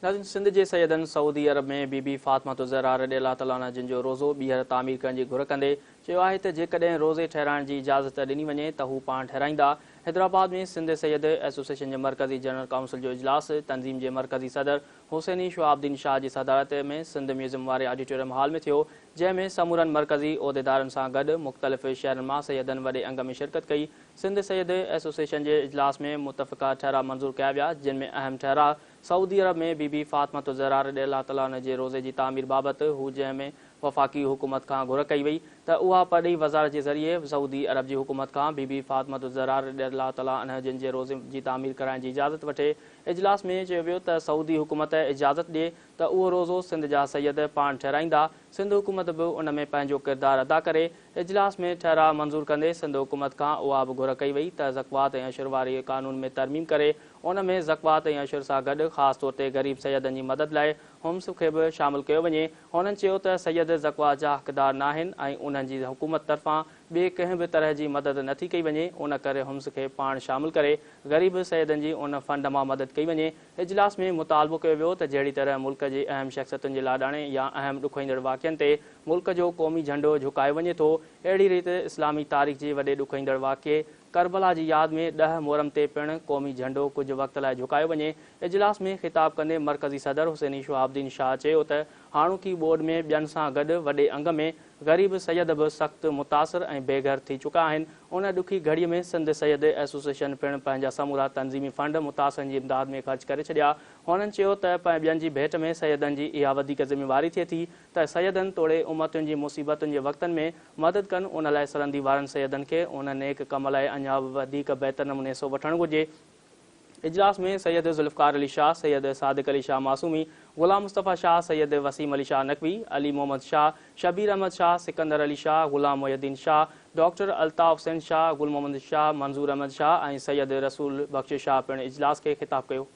नाज़रीन, सिंध के सैयदन सऊदी अरब में बीबी फातिमा ज़हरा रज़ियल्लाहु तआला अन्हा जिन जो रोज़ो ॿीहर तामीर करण जी घुर कंदे चयो आहे त जेकॾहिं रोज़े ठहिराइण जी इजाज़त ॾिनी वञे त हू पाण ठहिराईंदा। हैदराबाद में सिंध सैयद एसोसिएशन के मरकज़ी जनरल काउंसिल जो इजलास तंज़ीम के मरकज़ी सदर हुसैनी शहाबुद्दीन शाह की सदारत में सिंध म्यूज़ियम वारे ऑडिटोरियम हॉल में थियो, जंहिंमें समूरन मरकज़ी उहदेदारनि सां गॾु मुख़्तलिफ़ शहरनि मां सैयदनि वॾे अंग में शिरकत कई। सिंध सैयद एसोसिएशन के इजलास में मुतफ़िक़ा ठहरा मंजूर किया विया, जिनमें अहम ठहरा सऊदी अरब में बीबी फातिमा ज़हरा रज़ियल्लाहु तआला अन्हा जे रोज़े की तामीर बाबत हू, जंहिंमें वफ़ाक़ी हुकूमत का घुर कई वई त उहा पढ़ी वज़ारत के ज़रिए सऊदी अरब की हुकूमत का बीबी फातिमा ज़हरा रज़ियल्लाहु तआला अन्हा जिन जे रोज़े की तामीर कराइण की इजाज़त वठे। इजलास में चयो वियो त सऊदी हुकूमत इजाज़त ॾिए त उहो रोज़ो सिंध जा सैयद पाण ठहिराईंदा। सिंध हुकूमत भी उन में पंहिंजो किरदार अदा करे। इजलास में ठहरा मंजूर कंदे सिंध हुकूमत का उहा भी घुर कई वई त ज़कात ऐं अशर वारे कानून में तरमीम करे उन में ज़कात ऐं अशर सां गॾु ख़ासि तौर ते ग़रीब सैयदनि जी मदद लाइ हुम्स खे भी शामिल कयो वञे। हुननि चयो त सैयद ज़कात जा हक़दार नाहिनि ऐं उन्हनि जी हुकूमत तरफ़ां ॿिए कंहिं भी तरह की मदद नथी कई वञे। उन करे हुम्स खे पाण शामिल करे ग़रीब सैयदनि जी उन फंड मां मदद कई वञे। इजलास में मुतालबो कियो वियो त जहिड़ी तरह मुल्क जी अहम शख़्सियतुनि जे लाॾाणे या अहम ॾुखोईंदड़ वाक़िअनि ते मुल्क जो क़ौमी झंडो झुकायो वञे थो, अहिड़ी रीति इस्लामी तारीख़ जे वॾे ॾुखोईंदड़ वाक़िए करबला की याद में 10 मुहर्रम ते पिण क़ौमी झंडो कुछ वक़्त लाइ झुकायो वञे। इजलास में ख़िताब कंदे मरकज़ी सदर हुसैनी शहाबुद्दीन शाह चयो त हाणोकी बोर्ड में ॿियनि सां गॾु वॾे अंग में ग़रीब सैयद भी सख़्त मुतासिर ऐं बेघर थी चुका आहिनि। उन ॾुखी घड़ीअ में सिंध सैयद एसोसिएशन पिण पंहिंजा समूरा तंज़ीमी फंड मुतासिरनि जी इमदाद में ख़र्च करे छॾिया। हुननि चयो त ॿियनि जी भेट में सैयदनि जी इहा वधीक ज़िम्मेवारी थिए थी त सैयदनि तोड़े उम्मतुनि जी मुसीबतुनि जे वक़्तनि में मदद कनि। उन लाइ सरहदी वारनि सैयदनि खे उन नेक कम लाइ अञा वधीक बहितर नमूने सो वठणु घुरिजे। इजलास में सैयद ज़ुल्फ़कार अली शाह, सैयद सादिक अली शाह मासूमी, गुलाम मुस्तफ़ा शाह, सैयद वसीम अली शाह नकवी, अली मोहम्मद शाह, शबीर अहमद शाह, सिकंदर अली शाह, गुलाम मोहिउद्दीन शाह, डॉक्टर अल्ताफ़ हुसैन शाह, गुल मोहम्मद शाह, मंजूर अहमद शाह ऐं सैयद रसूल बख्श शाह पिण इजलास के ख़िताब कयो।